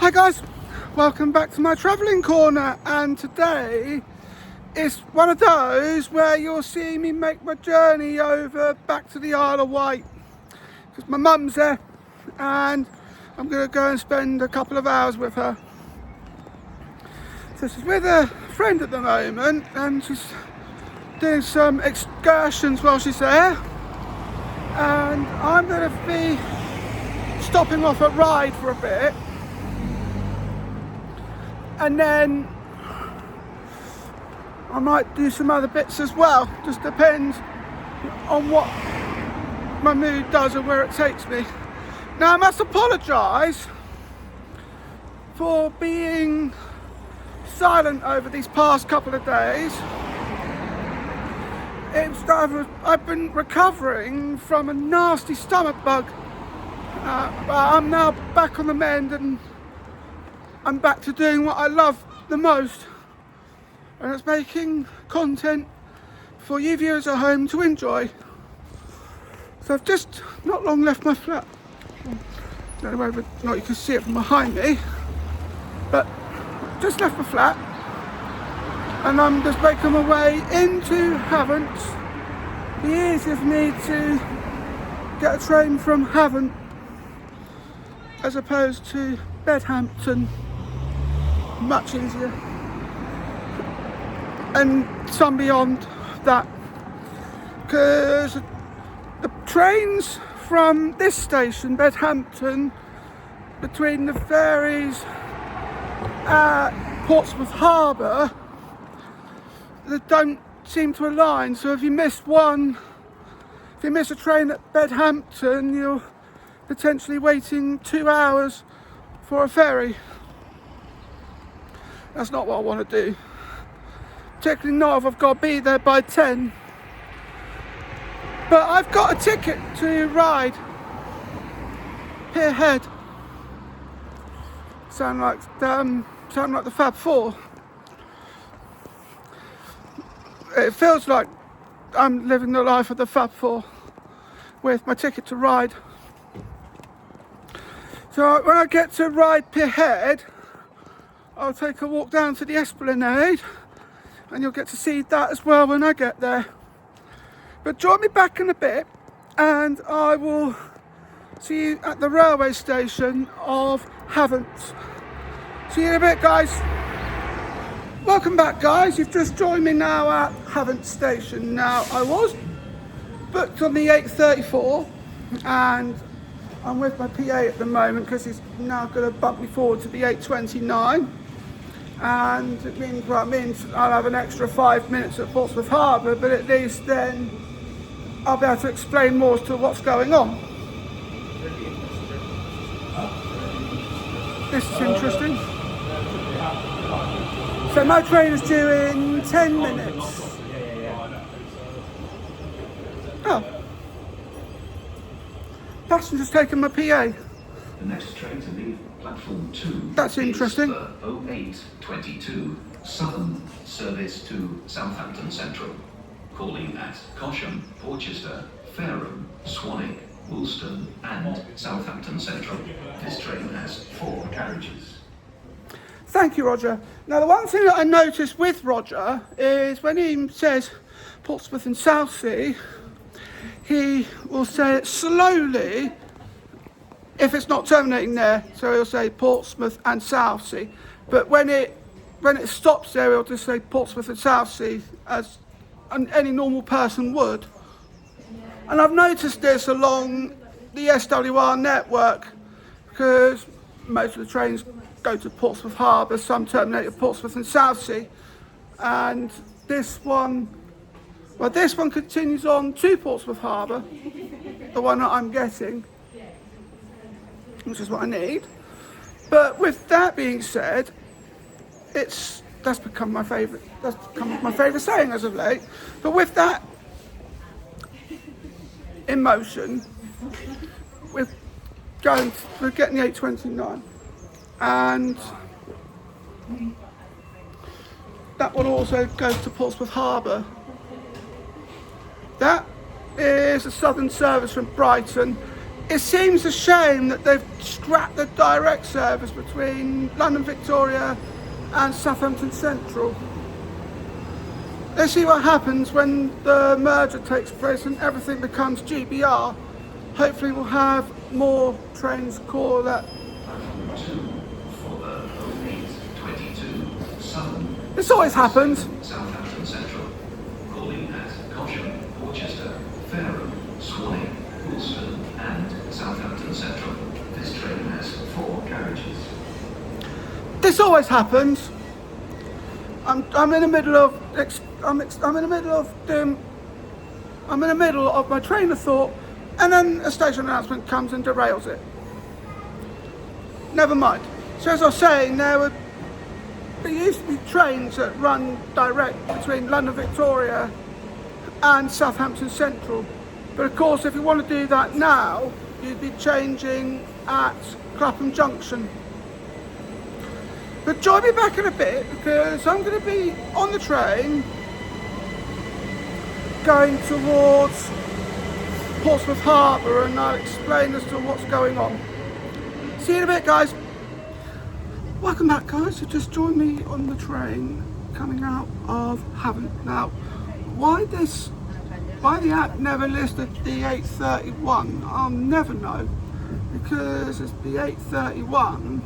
Hi guys, welcome back to my travelling corner, and today is one of those where you'll see me make my journey over back to the Isle of Wight because my mum's there and I'm going to go and spend a couple of hours with her. So she's with a friend at the moment and she's doing some excursions while she's there, and I'm going to be stopping off at Ryde for a bit, and then I might do some other bits as well. Just depends on what my mood does and where it takes me. Now I must apologise for being silent over these past couple of days. I've been recovering from a nasty stomach bug. But I'm now back on the mend and I'm back to doing what I love the most, and it's making content for you viewers at home to enjoy. So I've just not long left my flat. Don't know whether or not you can see it from behind me, but just left my flat and I'm just making my way into Havant. It'd be easier for me to get a train from Havant as opposed to Bedhampton, much easier, and some beyond that, because the trains from this station, Bedhampton, between the ferries at Portsmouth Harbour, they don't seem to align. So if you miss a train at Bedhampton, you're potentially waiting 2 hours for a ferry. That's not what I want to do, particularly not if I've got to be there by 10. But I've got a ticket to Ryde Pierhead. Sound like the Fab Four. It feels like I'm living the life of the Fab Four with my ticket to Ryde. So when I get to Ryde Pierhead, I'll take a walk down to the Esplanade and you'll get to see that as well when I get there. But join me back in a bit and I will see you at the railway station of Havant. See you in a bit, guys. Welcome back, guys. You've just joined me now at Havant station. Now I was booked on the 8:34 and I'm with my PA at the moment because he's now going to bump me forward to the 8:29, and it means I'll have an extra 5 minutes at Portsmouth Harbour, but at least then I'll be able to explain more as to what's going on. This is interesting. So my train is due in 10 minutes. Oh. Passengers taking my PA. The next train to leave platform 2. That's interesting. 0822 Southern service to Southampton Central. Calling at Cosham, Porchester, Fareham, Swanwick, Woolston and Southampton Central. This train has 4 carriages. Thank you, Roger. Now the one thing that I noticed with Roger is when he says Portsmouth and Southsea, he will say it slowly if it's not terminating there. So he'll say Portsmouth and Southsea. But when it stops there, he'll just say Portsmouth and Southsea as any normal person would. And I've noticed this along the SWR network because most of the trains go to Portsmouth Harbour, some terminate at Portsmouth and Southsea. And this one continues on to Portsmouth Harbour, the one that I'm getting, which is what I need. But with that being said, that's become my favourite saying as of late. But with that in motion, we're getting the 8:29, and that one also goes to Portsmouth Harbour. That is a southern service from Brighton. it seems a shame that they've scrapped the direct service between London Victoria and Southampton Central. Let's see what happens when the merger takes place and everything becomes GBR. Hopefully we'll have more trains call at Platform 2 for the 0822 Southern. This always happens. Southampton Central. Calling at Cosham, Porchester, Fareham, Swanee, Woolston and Southampton Central. This train has 4 carriages. This always happens. I'm in the middle of my train of thought, and then a station announcement comes and derails it. Never mind. So as I was saying, there used to be trains that run direct between London Victoria and Southampton Central. But of course, if you want to do that now, you'd be changing at Clapham Junction. But join me back in a bit, because I'm going to be on the train going towards Portsmouth Harbour, and I'll explain as to what's going on. See you in a bit, guys. Welcome back, guys. So just joined me on the train coming out of Havant. Now, why the app never listed the 8:31, I'll never know, because it's the 8:31.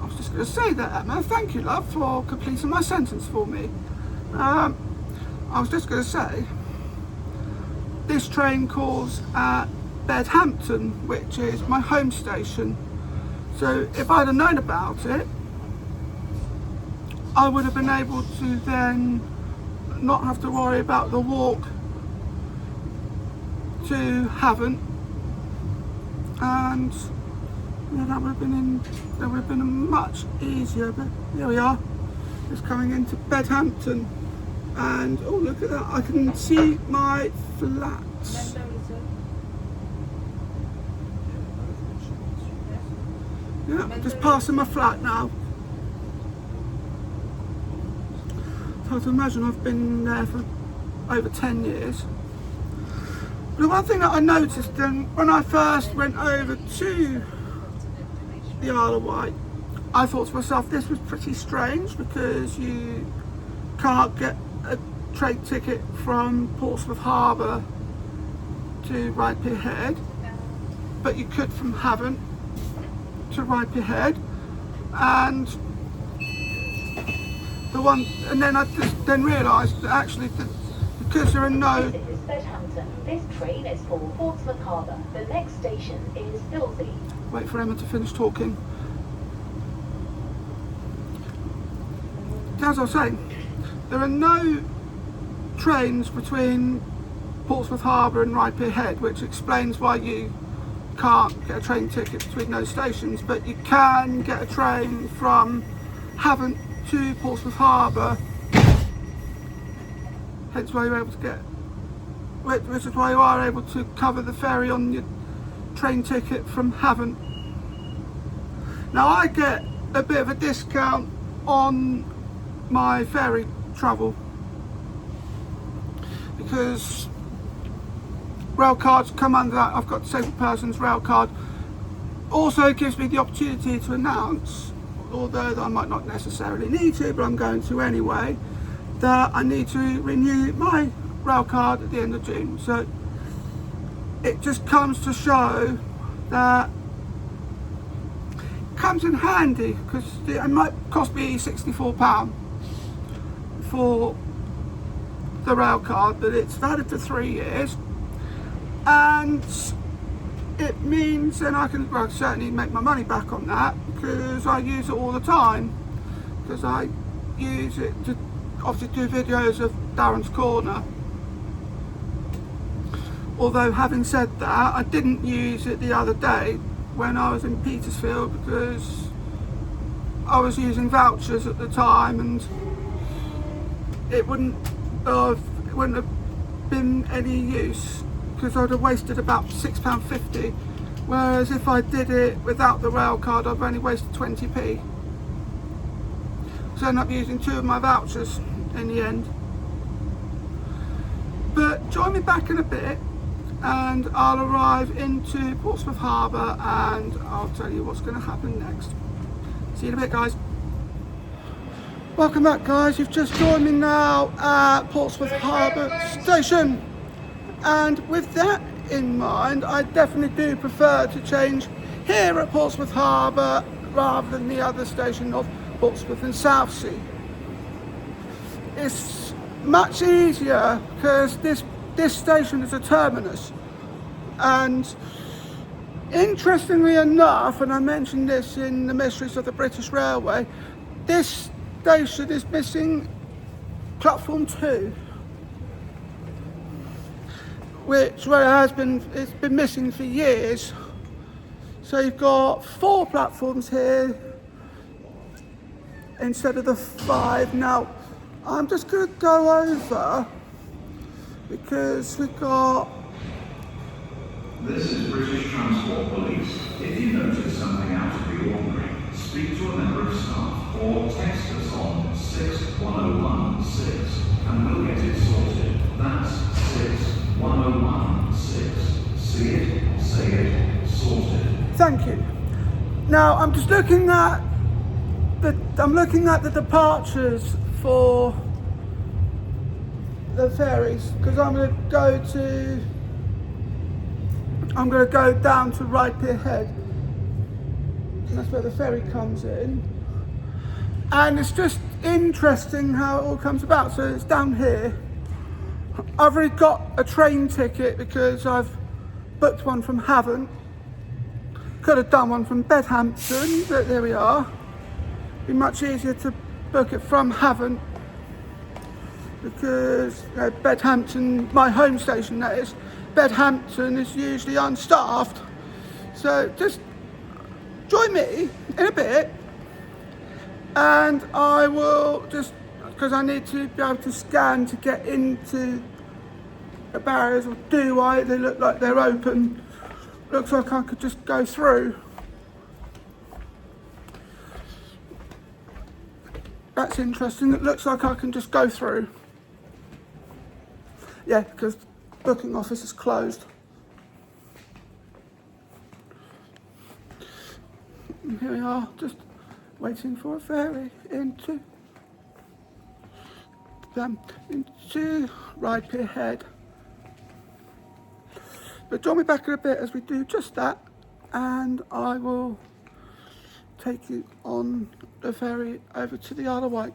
I was just going to say that, Emma. Thank you, love, for completing my sentence for me. I was just going to say, this train calls at Bedhampton, which is my home station. So if I'd have known about it, I would have been able to then not have to worry about the walk to Havant, and that would have been much easier. But here we are, just coming into Bedhampton, and oh, look at that, I can see my flats. Yeah, just passing my flat now. So to imagine I've been there for over 10 years. The one thing that I noticed when I first went over to the Isle of Wight, I thought to myself, this was pretty strange, because you can't get a train ticket from Portsmouth Harbour to Ryde Head, but you could from Havant to Ryde Head, and then I just then realised that actually because there are no. This is Bedhampton. This train is for Portsmouth Harbour. The next station is Filsey. Wait for Emma to finish talking. As I was saying, there are no trains between Portsmouth Harbour and Ryde Head, which explains why you can't get a train ticket between those stations, but you can get a train from Havant to Portsmouth Harbour, hence why you're able to get, which is why you are able to cover the ferry on your train ticket from Havant. Now I get a bit of a discount on my ferry travel because rail cards come under that. I've got disabled persons rail card. Also gives me the opportunity to announce, although I might not necessarily need to, but I'm going to anyway, that I need to renew my rail card at the end of June. So it just comes to show that it comes in handy, because it might cost me £64 for the rail card, but it's valid for 3 years, and it means then I can certainly make my money back on that, because I use it all the time, because I use it to obviously do videos of Darren's Corner. Although having said that, I didn't use it the other day when I was in Petersfield, because I was using vouchers at the time, and it wouldn't have been any use, because I'd have wasted about £6.50, whereas if I did it without the rail card, I've only wasted 20p. So I ended up using 2 of my vouchers in the end. But join me back in a bit, and I'll arrive into Portsmouth Harbour and I'll tell you what's going to happen next. See you in a bit, guys. Welcome back, guys. You've just joined me now at Portsmouth Harbour Station, and with that in mind, I definitely do prefer to change here at Portsmouth Harbour rather than the other station of Portsmouth and Southsea. It's much easier because this station is a terminus, and interestingly enough, and I mentioned this in the Mysteries of the British Railway, this station is missing platform 2, which it's been missing for years. So you've got 4 platforms here instead of the 5. Now I'm just going to go over because we've got... This is British Transport Police. If you notice something out of the ordinary, speak to a member of staff or text us on 61016 and we'll get it sorted. That's 61016. See it, say it, sorted. Thank you. Now I'm just looking at the departures for the ferries, because I'm going to go down to Ryde Head, and that's where the ferry comes in. And it's just interesting how it all comes about. So it's down here. I've already got a train ticket because I've booked one from Havant. Could have done one from Bedhampton, but there we are. Be much easier to book it from Havant because Bedhampton, my home station that is, Bedhampton is usually unstaffed. So just join me in a bit, and I will just, because I need to be able to scan to get into the barriers, or do I? They look like they're open. Looks like I could just go through. That's interesting. It looks like I can just go through. Yeah, because the booking office is closed. And here we are, just waiting for a ferry into Ryde Head. But join me back in a bit as we do just that, and I will take you on the ferry over to the Isle of Wight.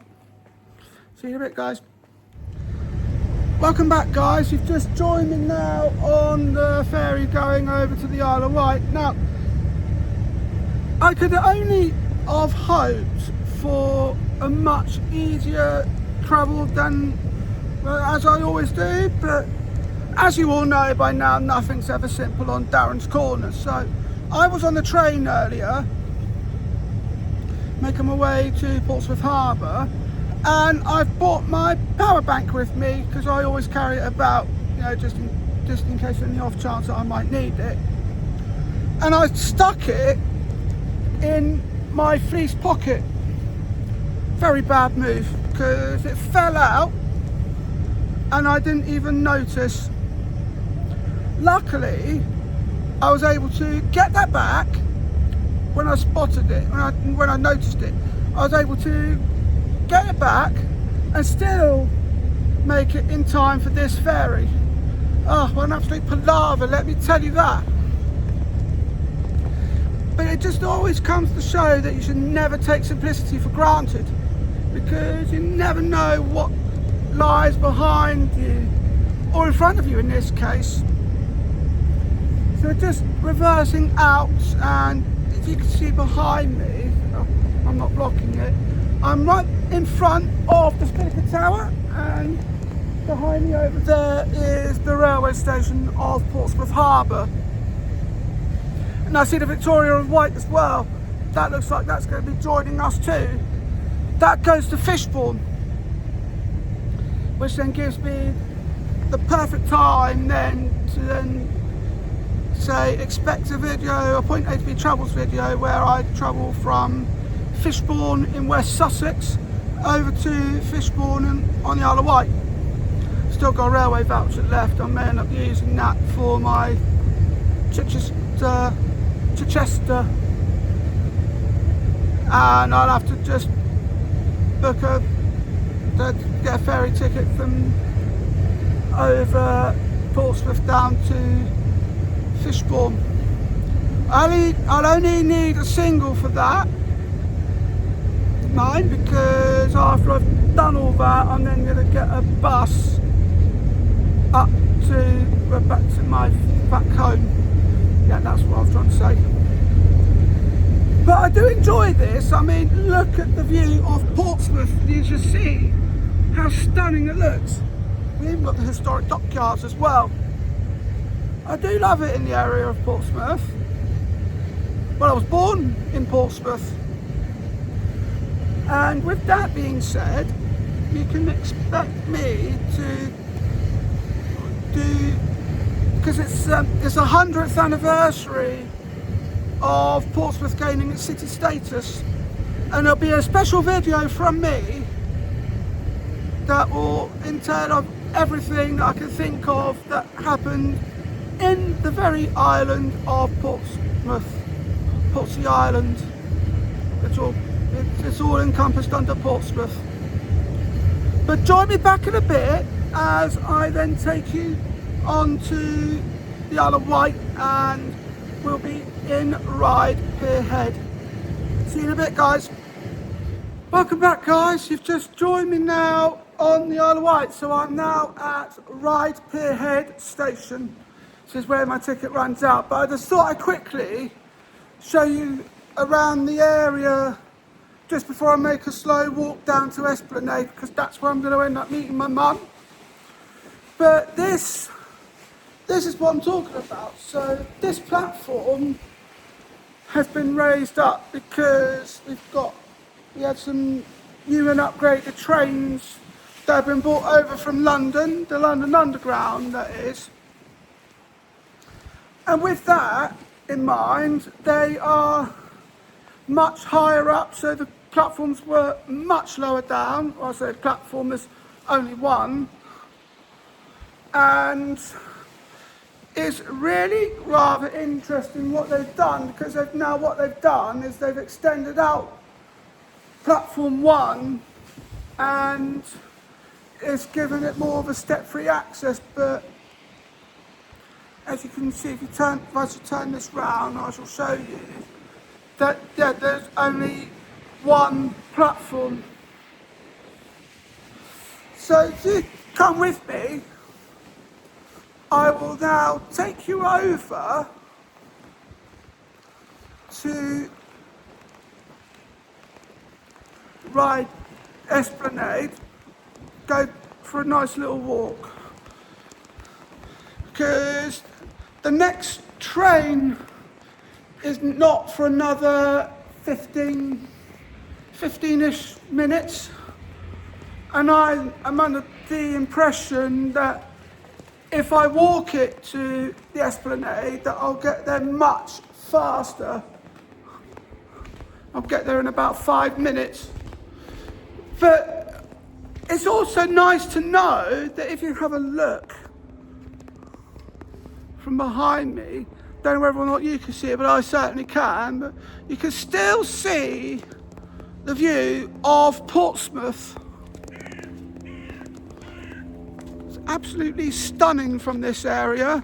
See you in a bit, guys. Welcome back, guys. You've just joined me now on the ferry going over to the Isle of Wight. Now, I could only have hoped for a much easier travel than, as I always do, but as you all know by now, nothing's ever simple on Darren's Corner. So I was on the train earlier, making my way to Portsmouth Harbour, and I've brought my power bank with me because I always carry it about, just in case in the off chance that I might need it. And I stuck it in my fleece pocket. Very bad move, because it fell out and I didn't even notice. Luckily, I was able to get that back when I spotted it, when I noticed it. I was able to get it back and still make it in time for this ferry. Oh, what an absolute palaver, let me tell you that. But it just always comes to show that you should never take simplicity for granted, because you never know what lies behind you, or in front of you in this case. So just reversing out, and if you can see behind me, I'm not blocking it, I'm right in front of the Spinnaker Tower, and behind me over there is the railway station of Portsmouth Harbour. And I see the Victoria of Wight as well. That looks like that's going to be joining us too. That goes to Fishbourne, which then gives me the perfect time then to say expect a video, a Point A to B travels video, where I travel from Fishbourne in West Sussex over to Fishbourne on the Isle of Wight. still got a railway voucher left. I may end up using that for my Chichester, and I'll have to just book get a ferry ticket from over Portsmouth down to Fishbourne. I'll only need a single for that, mine, because after I've done all that, I'm then going to get a bus up to back home. Yeah, that's what I was trying to say. But I do enjoy this. I mean, look at the view of Portsmouth. You just see how stunning it looks. We've even got the historic dockyards as well. I do love it in the area of Portsmouth. Well, I was born in Portsmouth. And with that being said, you can expect me to do, because it's the 100th anniversary of Portsmouth gaining its city status, and there'll be a special video from me that will entail of everything that I can think of that happened in the very island of Portsmouth, Portsea Island. It's all encompassed under Portsmouth. But join me back in a bit as I then take you on to the Isle of Wight, and we'll be in Ryde Pier Head. See you in a bit, guys. Welcome back, guys. You've just joined me now on the Isle of Wight. So I'm now at Ryde Pier Head station. This is where my ticket runs out. But I just thought I'd quickly show you around the area just before I make a slow walk down to Esplanade, because that's where I'm going to end up meeting my mum. But this is what I'm talking about. So this platform has been raised up because we had some new and upgraded trains that have been brought over from London, the London Underground that is. And with that in mind, they are much higher up, so the platforms were much lower down. I say platform, there's only one. And it's really rather interesting what they've done, because what they've done is they've extended out platform 1 and it's given it more of a step-free access. But as you can see, if I turn this round, I shall show you that there's only one platform. So if you come with me, I will now take you over to Ryde Esplanade, go for a nice little walk, because the next train is not for another 15-ish minutes, and I'm under the impression that if I walk it to the Esplanade, that I'll get there much faster. I'll get there in about 5 minutes. But it's also nice to know that if you have a look from behind me, don't know whether or not you can see it, but I certainly can, but you can still see the view of Portsmouth. It's absolutely stunning from this area.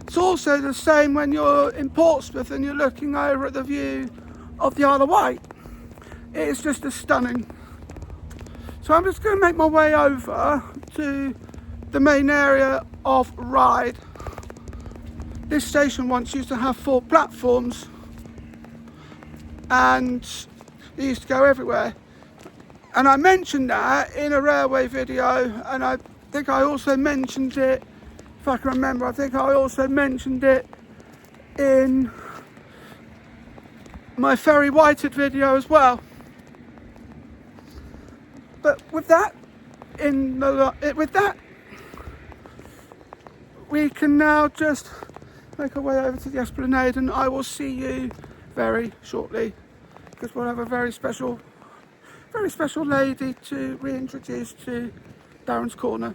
It's also the same when you're in Portsmouth and you're looking over at the view of the Isle of Wight. It is just as stunning. So I'm just going to make my way over to the main area of Ryde. This station once used to have 4 platforms, and they used to go everywhere. And I mentioned that in a railway video, and I think I also mentioned it, if I can remember, I think I also mentioned it in my Ferry Whited video as well. But with that, we can now just make our way over to the Esplanade, and I will see you very shortly, because we'll have a very special lady to reintroduce to Darren's Corner.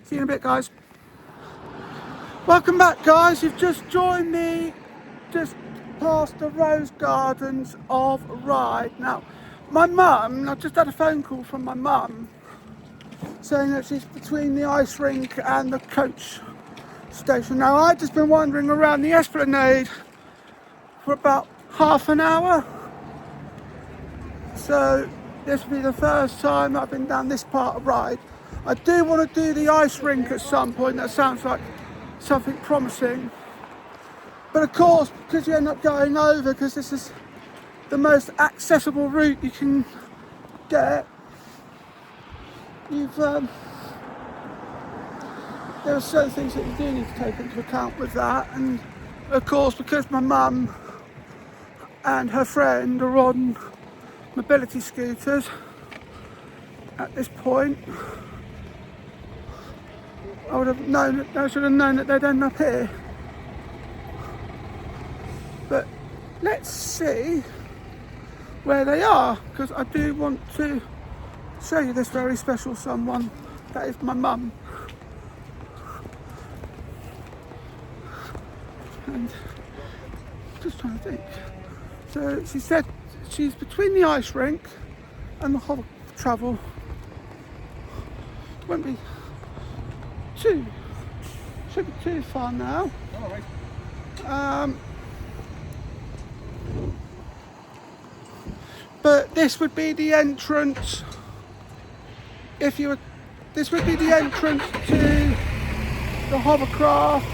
See you in a bit, guys. Welcome back, guys. You've just joined me just past the rose gardens of Ryde. Now, my mum, I've just had a phone call from my mum saying that she's between the ice rink and the coach station. Now, I've just been wandering around the Esplanade for about half an hour. So, this will be the first time I've been down this part of Ryde. I do want to do the ice rink at some point. That sounds like something promising. But of course, because you end up going over, because this is the most accessible route you can get, there are certain things that you do need to take into account with that. And of course, because my mum and her friend are on mobility scooters at this point, I should have known that they'd end up here. But let's see where they are, because I do want to show you this very special someone. That is my mum. And just trying to think. So she said she's between the ice rink and the hover travel. Won't be should be too far now. But this would be the entrance. This would be the entrance to the hovercraft.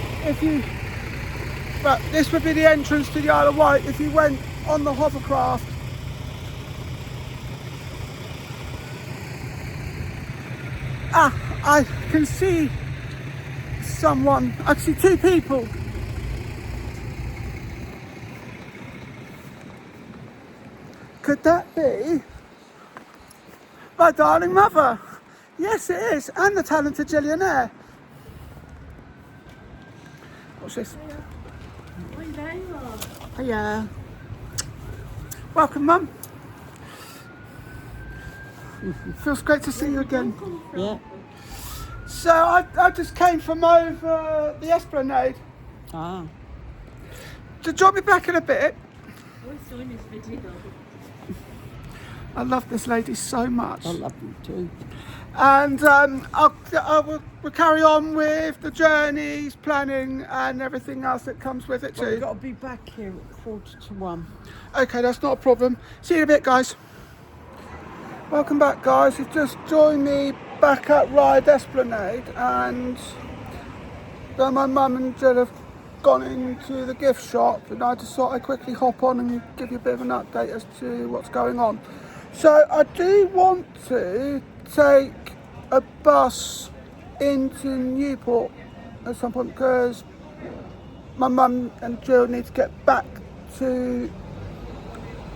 But this would be the entrance to the Isle of Wight if you went on the hovercraft. I can see someone. I can see two people. Could that be my darling mother? Yes, it is, and the talented Gillionaire. What's this? Hiya. Welcome, Mum. Feels great to see you again. Yeah. So I just came from over the Esplanade. Ah. To drop me back in a bit. What's doing this video? I love this lady so much. I love you too. And we'll carry on with the journeys, planning and everything else that comes with it Well, too. we've got to be back here at 1:45. Okay, that's not a problem. See you in a bit, guys. Welcome back, guys. You've just joined me back at Ryde Esplanade, and my mum and Jill have gone into the gift shop, and I just thought I'd quickly hop on and give you a bit of an update as to what's going on. So I do want to take a bus into Newport at some point, because my mum and Jill need to get back to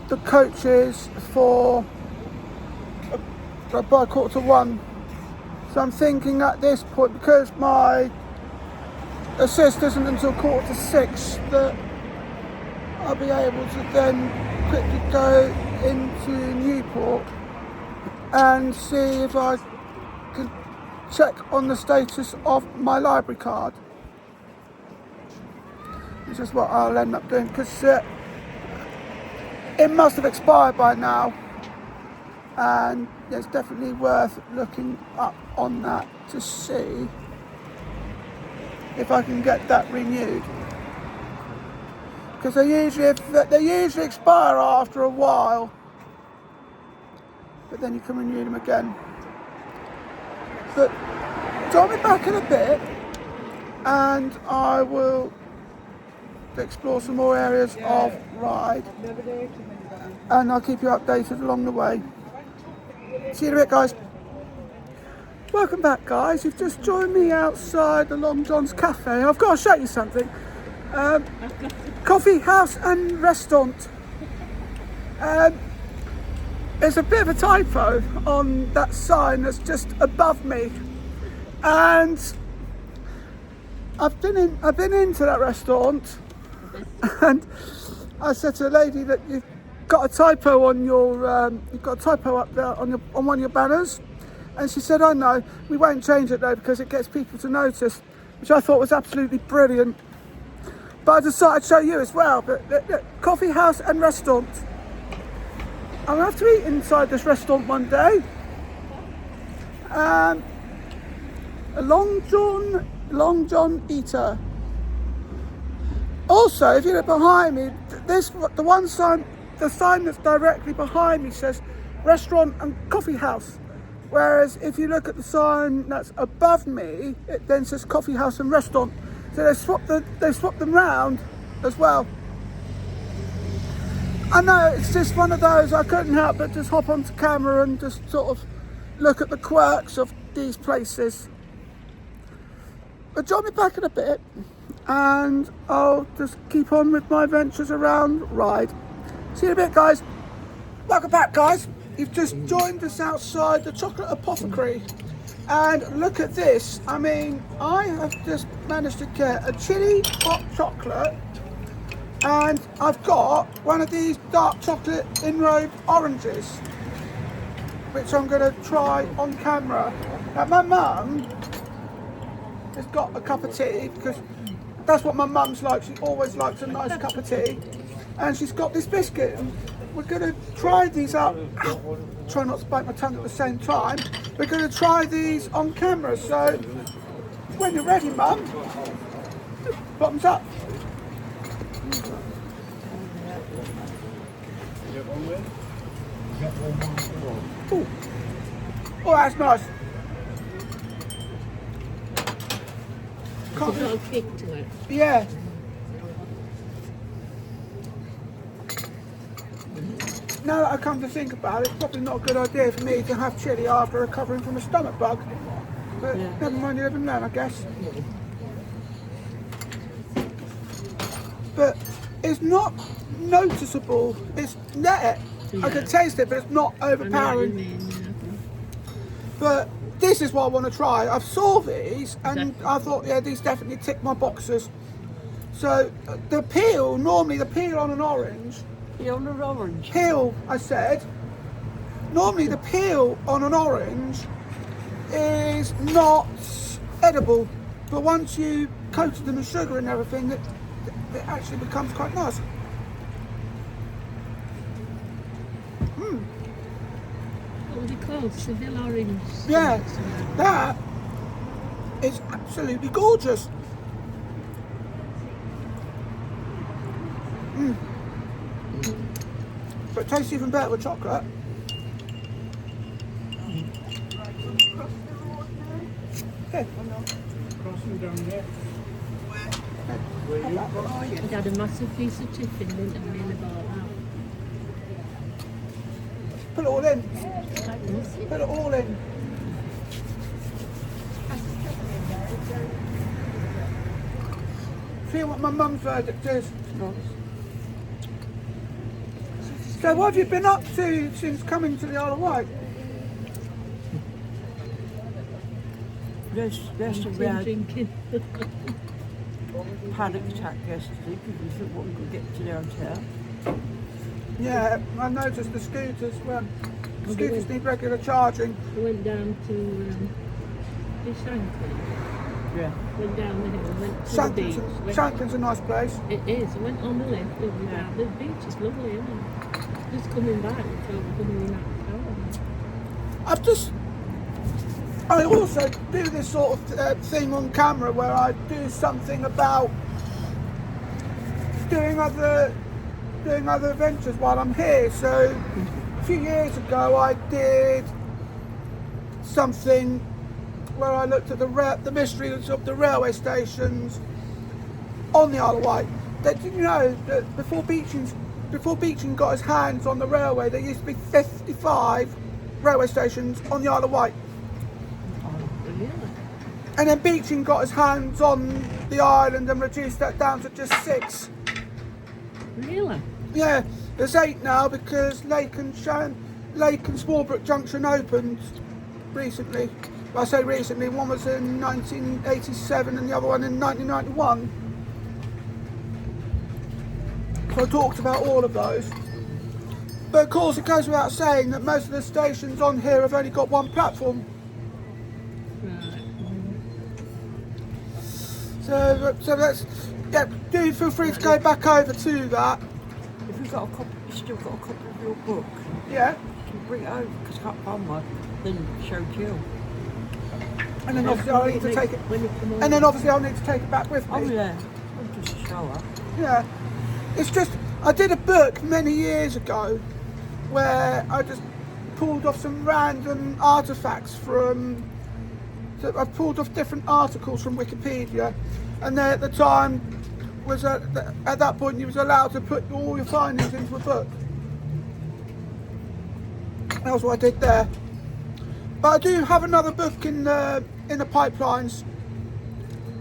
the coaches for by 1:15. So I'm thinking at this point, because my assist isn't until 5:45, that I'll be able to then quickly go into Newport and see if I can check on the status of my library card. This is what I'll end up doing, because it must have expired by now, and it's definitely worth looking up on that to see if I can get that renewed, because they usually expire after a while, but then you can renew them again. But drop me back in a bit and I will explore some more areas of Ryde, and I'll keep you updated along the way. See you in a bit, guys. Welcome back, guys. You've just joined me outside the Long John's Cafe. I've got to show you something. Coffee house and restaurant. There's a bit of a typo on that sign that's just above me, and I've been into that restaurant, and I said to the lady that you've got a typo on your you've got a typo up there on one of your banners, And she said, "Oh no, we won't change it though because it gets people to notice," which I thought was absolutely brilliant. But I decided to show you as well. But look, coffee house and restaurant. I'm gonna have to eat inside this restaurant one day. A Long John Eater. Also, if you look behind me, the sign that's directly behind me says restaurant and coffee house. Whereas if you look at the sign that's above me, it then says coffee house and restaurant. So they swapped them round as well. I know it's just one of those, I couldn't help but just hop onto camera and just sort of look at the quirks of these places. But join me back in a bit and I'll just keep on with my adventures around Ryde. See you in a bit, guys. Welcome back, guys. You've just joined us outside the Chocolate Apothecary. And look at this. I mean, I have just managed to get a chili hot chocolate, and I've got one of these dark chocolate enrobe oranges, which I'm going to try on camera. Now, my mum has got a cup of tea, because that's what my mum's like. She always likes a nice cup of tea. And she's got this biscuit. And we're going to try these out. Try not to bite my tongue at the same time. We're going to try these on camera. So when you're ready, Mum, bottoms up. Ooh. Oh, that's nice. It's a little kick to it. Yeah. Now that I come to think about it, it's probably not a good idea for me to have chilli after recovering from a stomach bug. But never mind, you live and learn, I guess. But it's not noticeable. It's there. I can taste it, but it's not overpowering. But this is what I want to try. I've saw these and I thought, yeah, these definitely tick my boxes. So the peel, normally the peel on an orange. Peel on an orange. Peel, I said. Normally the peel on an orange is not edible, but once you coated them with sugar and everything, it actually becomes quite nice. What would you call it? Seville orange. Yeah, that is absolutely gorgeous. But it tastes even better with chocolate. Yeah. I'd had a massive piece of chicken, didn't I, really about Put it all in. that. Put it all in. See what my mum's verdict is. So what have you been up to since coming to the Isle of Wight? Just around. drinking. Panic attack yesterday because we thought we could get to downtown. Yeah, I noticed the scooters need regular charging. I went down to Shanklin. Yeah. Went down the hill, went to the beach. Shanklin's a nice place. It is. I went on the left, went down. The beach is lovely, isn't it? Just coming back, so we're coming in that tower. I also do this sort of thing on camera where I do something about doing other adventures while I'm here. So a few years ago I did something where I looked at the mysteries of the railway stations on the Isle of Wight. Did you know that before Beeching got his hands on the railway, there used to be 55 railway stations on the Isle of Wight? Really? And then Beeching got his hands on the island and reduced that down to just 6. Really? Yeah, there's 8 now because Lake and Smallbrook Junction opened recently. Well, I say recently, one was in 1987 and the other one in 1991. So I talked about all of those. But of course it goes without saying that most of the stations on here have only got one platform. So let's, yeah, do feel free to go back over to that. If you've got a copy, you still got a copy of your book, Yeah. can you bring it over? Because I can't find one. Then show Jill. And then obviously I'll need to take it. When you come over. And then obviously I'll need to take it back with me. Oh yeah, I'll just show her. Yeah. It's just, I did a book many years ago where I just pulled off some random artifacts from, so I pulled off different articles from Wikipedia, and then at the time was at that point you was allowed to put all your findings into a book. That was what I did there. But I do have another book in the pipelines.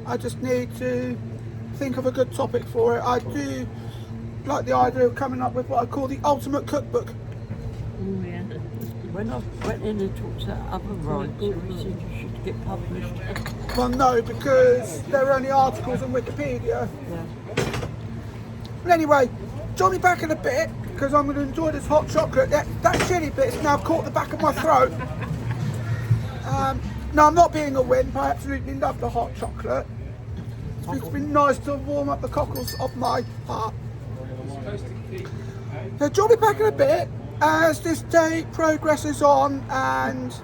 I just need to think of a good topic for it. I do like the idea of coming up with what I call the ultimate cookbook. Oh, yeah. When I went in and talked to that other writer, he said you should get published. Well, no, because there are only articles on Wikipedia. Yeah. But anyway, join me back in a bit, because I'm going to enjoy this hot chocolate. That chili bit has now caught the back of my throat. No, I'm not being a wimp. I absolutely love the hot chocolate. It's been nice to warm up the cockles of my heart. So join me back in a bit as this day progresses on, and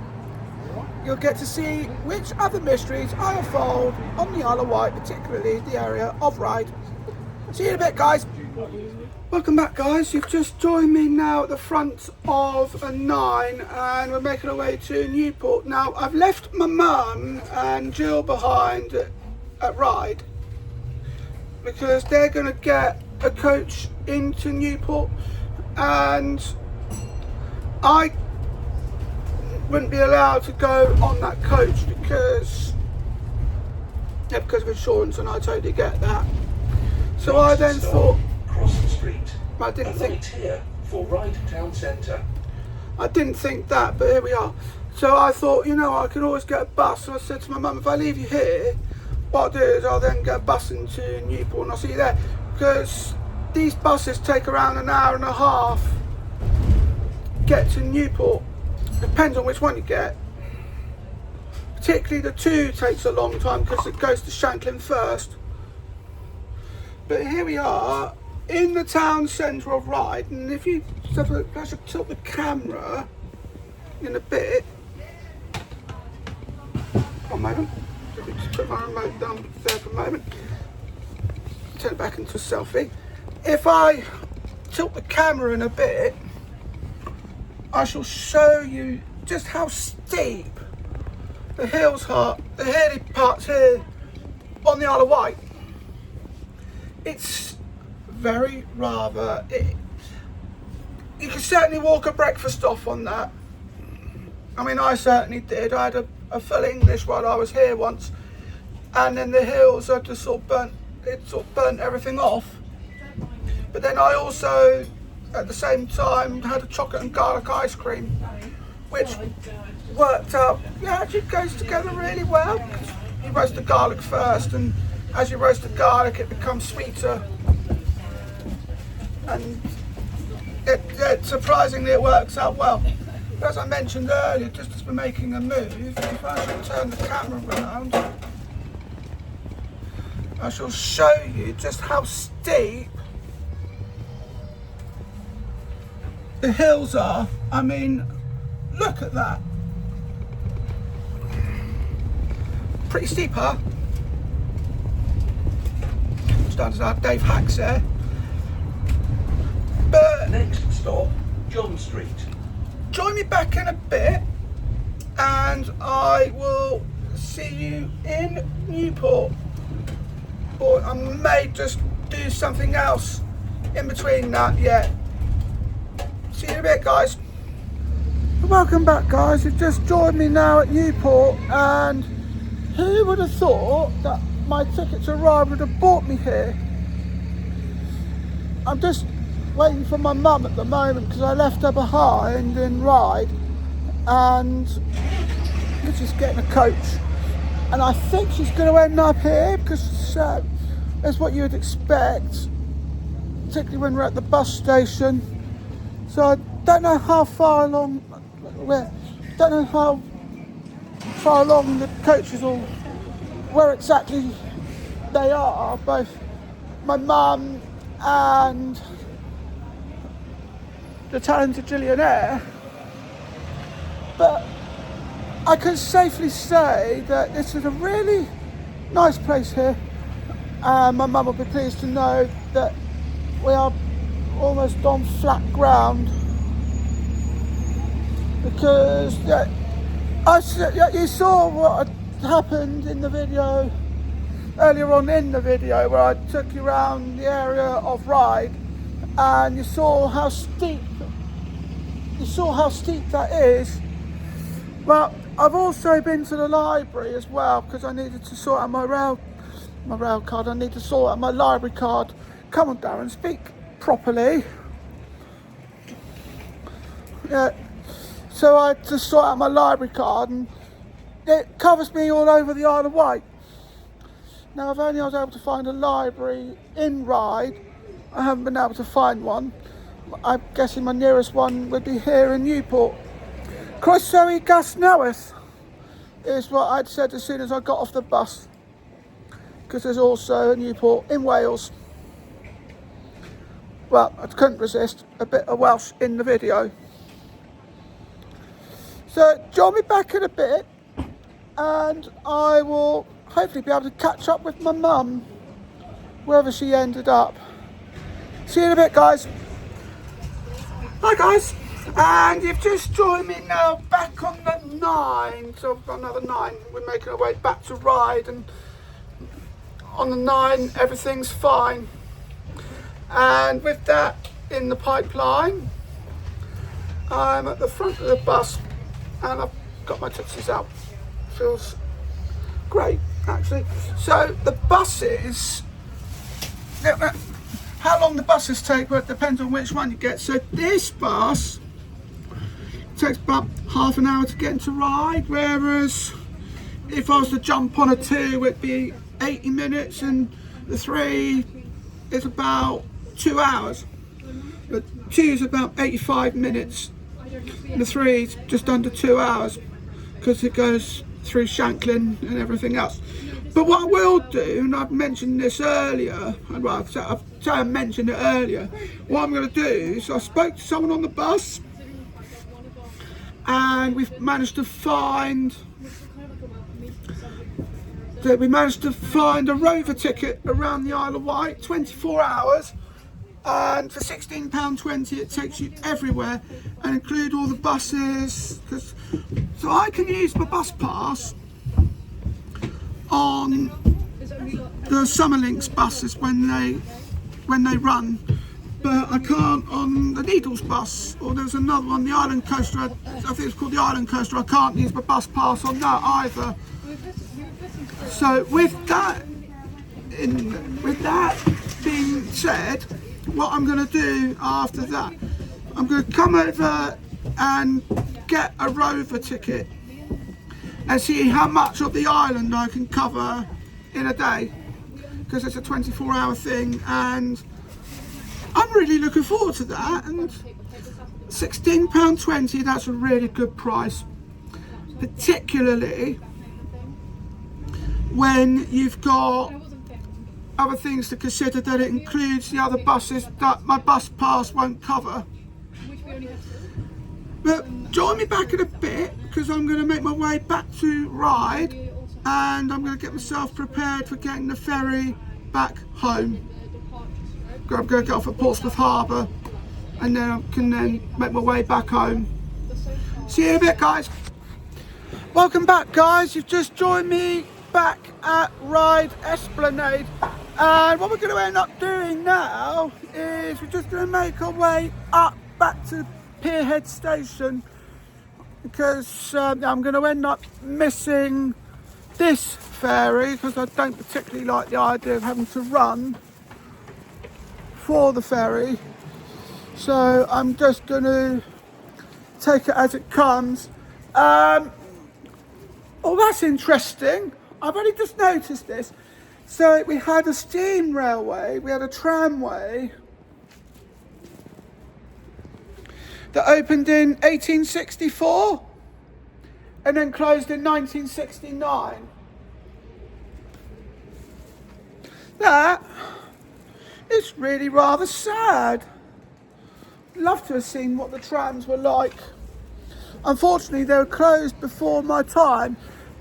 you'll get to see which other mysteries I unfold on the Isle of Wight, particularly the area of Ryde. See you in a bit, guys. Welcome back, guys. You've just joined me now at the front of a 9, and we're making our way to Newport. Now, I've left my mum and Jill behind at Ryde because they're going to get a coach into Newport, and I wouldn't be allowed to go on that coach because of insurance, and I totally get that. So I then thought, Cross the street. I didn't think Here for Ryde Town Centre. I didn't think that, but here we are. So I thought, you know, I can always get a bus. So I said to my mum, if I leave you here, what I'll do is I'll then get a bus into Newport and I'll see you there. Because these buses take around an hour and a half to get to Newport. Depends on which one you get. Particularly the 2 takes a long time because it goes to Shanklin first. But here we are in the town centre of Ryde, and if you I should tilt the camera in a bit. One moment. Let me just put my remote down there for a moment. Turn it back into a selfie. If I tilt the camera in a bit, I shall show you just how steep the hills are, the hilly parts here on the Isle of Wight. It's very rather, you can certainly walk a breakfast off on that. I mean, I certainly did. I had a full English while I was here once, and then the hills had just sort of burnt everything off. But then I also, at the same time, had a chocolate and garlic ice cream, which worked out, yeah, actually goes together really well. You roast the garlic first, and as you roast the garlic, it becomes sweeter. And surprisingly, it works out well. But as I mentioned earlier, just as we're making a move, if I should turn the camera around, I shall show you just how steep the hills are. I mean, look at that. Pretty steep, huh? Stands our Dave Hacks there. But Next stop, John Street. join me back in a bit and I will see you in Newport. Or I may just do something else in between that yet. See you in a bit, guys. Welcome back, guys. You've just joined me now at Newport, and who would have thought that my ticket to Ryde would have brought me here? I'm just waiting for my mum at the moment because I left her behind in Ryde, and she's just getting a coach, and I think she's going to end up here because that's what you would expect, particularly when we're at the bus station. So I don't know how far along, don't know how far along the coach is, or where exactly they are, both my mum and the talented Gillionaire, but I can safely say that this is a really nice place here, and my mum will be pleased to know that we are almost on flat ground, because you saw what had happened in the video earlier on in the video where I took you around the area of Ryde, and you saw how steep that is. Well, I've also been to the library as well, because I needed to sort out my rail card. I need to sort out my library card. Come on, Darren, speak properly. Yeah. So I had to sort out my library card, and it covers me all over the Isle of Wight. Now, if only I was able to find a library in Ryde, I haven't been able to find one. I'm guessing my nearest one would be here in Newport. Croeso gas Newydd is what I'd said as soon as I got off the bus, because there's also a Newport in Wales. Well, I couldn't resist a bit of Welsh in the video. So join me back in a bit, and I will hopefully be able to catch up with my mum wherever she ended up. See you in a bit, guys. Hi guys, and you've just joined me now back on the 9, so I've got another 9. We're making our way back to Ryde, and on the 9 everything's fine. And with that in the pipeline, I'm at the front of the bus and I've got my tootsies out. Feels great, actually. So the buses, how long the buses take, well, it depends on which one you get. So this bus takes about half an hour to get into Ryde, whereas if I was to jump on a 2, it'd be 80 minutes, and the 3 is about 2 hours. The 2 is about 85 minutes, and the 3 is just under 2 hours, because it goes through Shanklin and everything else. But what I will do, and I've mentioned this earlier, well, I mentioned it earlier, what I'm going to do is I spoke to someone on the bus, and we've managed to find a rover ticket around the Isle of Wight, 24 hours, and for £16.20 it takes you everywhere and include all the buses. So I can use my bus pass on the Summerlinks buses when they run, but I can't on the Needles bus, or there's another one, the Island Coaster, I think it's called the Island Coaster. I can't use my bus pass on that either. So with that being said, what I'm going to do after that, I'm going to come over and get a rover ticket and see how much of the island I can cover in a day, because it's a 24-hour thing, and I'm really looking forward to that. And £16.20, that's a really good price, particularly when you've got other things to consider, that it includes the other buses that my bus pass won't cover. But join me back in a bit, because I'm going to make my way back to Ryde, and I'm going to get myself prepared for getting the ferry back home. I'm going to get off at Portsmouth Harbour, and then I can make my way back home. See you in a bit, guys. Welcome back, guys. You've just joined me back at Ryde Esplanade, and what we're going to end up doing now is we're just going to make our way up back to Pierhead Station, because I'm going to end up missing this ferry, because I don't particularly like the idea of having to run for the ferry. So I'm just going to take it as it comes. Oh, that's interesting. I've only just noticed this. So we had a steam railway, we had a tramway that opened in 1864 and then closed in 1969. that is really rather sad. Love to have seen what the trams were like. Unfortunately, they were closed before my time.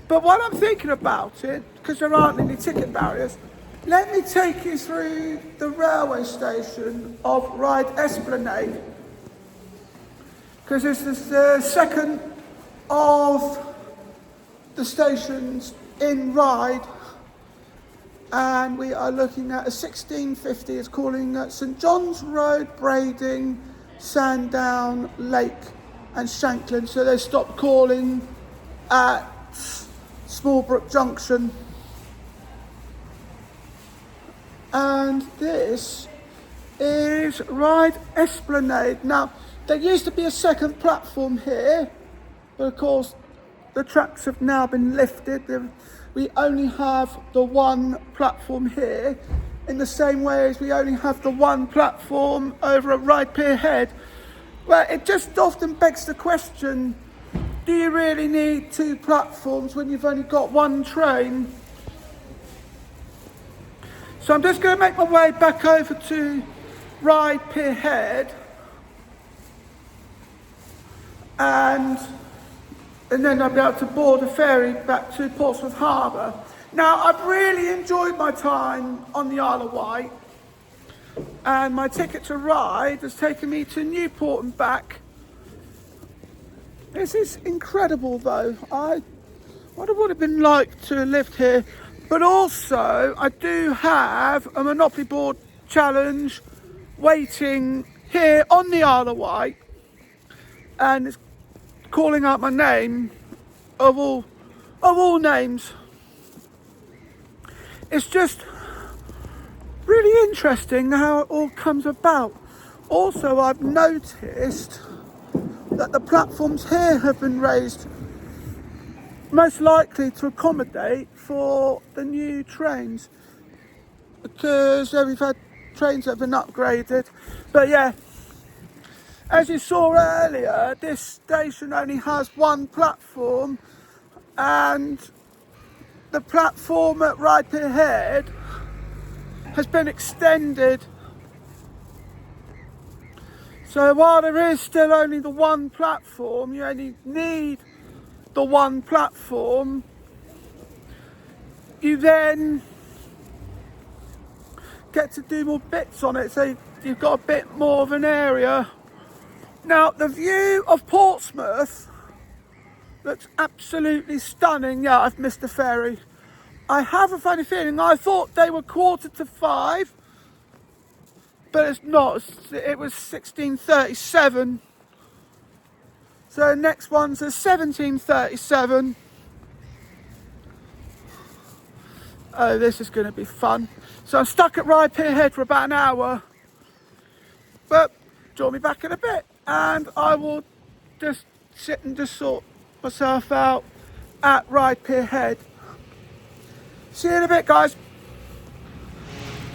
But while I'm thinking about it, because there aren't any ticket barriers, let me take you through the railway station of Ryde Esplanade. Because this is the second of the stations in Ryde. And we are looking at a 1650. It's calling at St John's Road, Brading, Sandown, Lake and Shanklin. So they stopped calling at Smallbrook Junction. And this is Ryde Esplanade. Now, there used to be a second platform here, but of course the tracks have now been lifted. We only have the one platform here, in the same way as we only have the one platform over at Ryde Pier Head. Well, it just often begs the question, do you really need two platforms when you've only got one train? So I'm just going to make my way back over to Ryde Pier Head and then I'll be able to board a ferry back to Portsmouth Harbour. Now, I've really enjoyed my time on the Isle of Wight, and my ticket to Ryde has taken me to Newport and back. This is incredible though. I wonder what it would have been like to have lived here. But also, I do have a Monopoly board challenge waiting here on the Isle of Wight, and it's calling out my name of all names. It's just really interesting how it all comes about. Also, I've noticed that the platforms here have been raised, most likely to accommodate for the new trains, because we've had trains that have been upgraded. But yeah, as you saw earlier, this station only has one platform, and the platform at Ryde Pier Head has been extended. So while there is still only the one platform, you only need the one platform, you then get to do more bits on it, so you've got a bit more of an area. Now, the view of Portsmouth looks absolutely stunning. Yeah, I've missed the ferry. I have a funny feeling, I thought they were 5:15, but it's not. It was 16:37. So the next one's a 17:37. Oh, this is going to be fun. So I'm stuck at Ryde Pier Head for about an hour, but join me back in a bit and I will just sit and just sort myself out at Ryde Pier Head. See you in a bit, guys.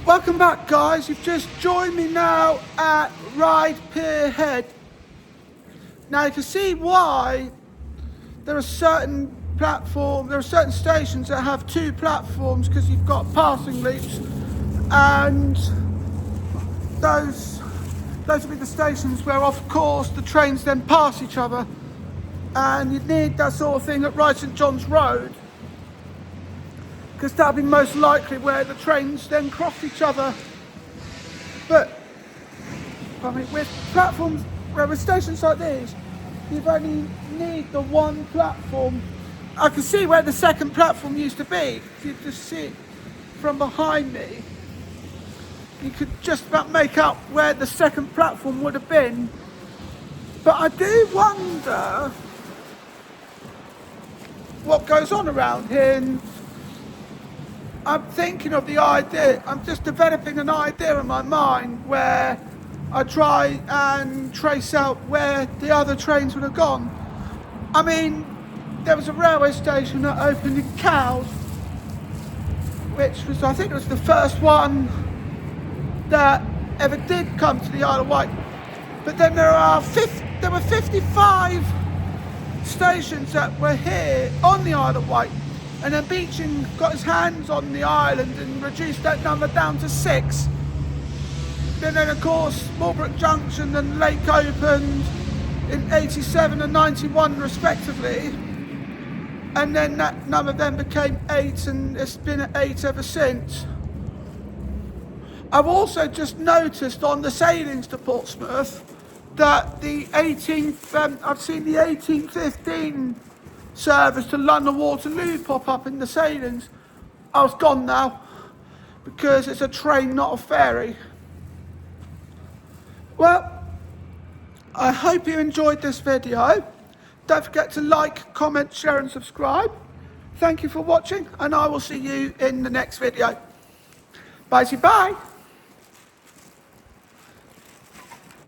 Welcome back, guys. You've just joined me now at Ryde Pier Head. Now you can see why there are certain stations that have two platforms, because you've got passing loops, and those will be the stations where, of course, the trains then pass each other, and you'd need that sort of thing at Ryde St John's Road, because that'll be most likely where the trains then cross each other. But I mean, with platforms, with stations like these, you only need the one platform. I can see where the second platform used to be. If you just see it from behind me, you could just about make out where the second platform would have been. But I do wonder what goes on around here. And I'm thinking of the idea, I'm just developing an idea in my mind where I try and trace out where the other trains would have gone. I mean, there was a railway station that opened in Cowes, which was, I think it was the first one that ever did come to the Isle of Wight. But then there were 55 stations that were here on the Isle of Wight. And then Beeching got his hands on the island and reduced that number down to 6. Then of course, Walbrook Junction and Lake opened in 87 and 91 respectively. And then that number then became 8, and it's been at 8 ever since. I've also just noticed on the sailings to Portsmouth that the 18th, I've seen the 1815 service to London Waterloo pop up in the sailings. Oh, it's gone now because it's a train, not a ferry. Well, I hope you enjoyed this video. Don't forget to like, comment, share and subscribe. Thank you for watching, and I will see you in the next video. Bye.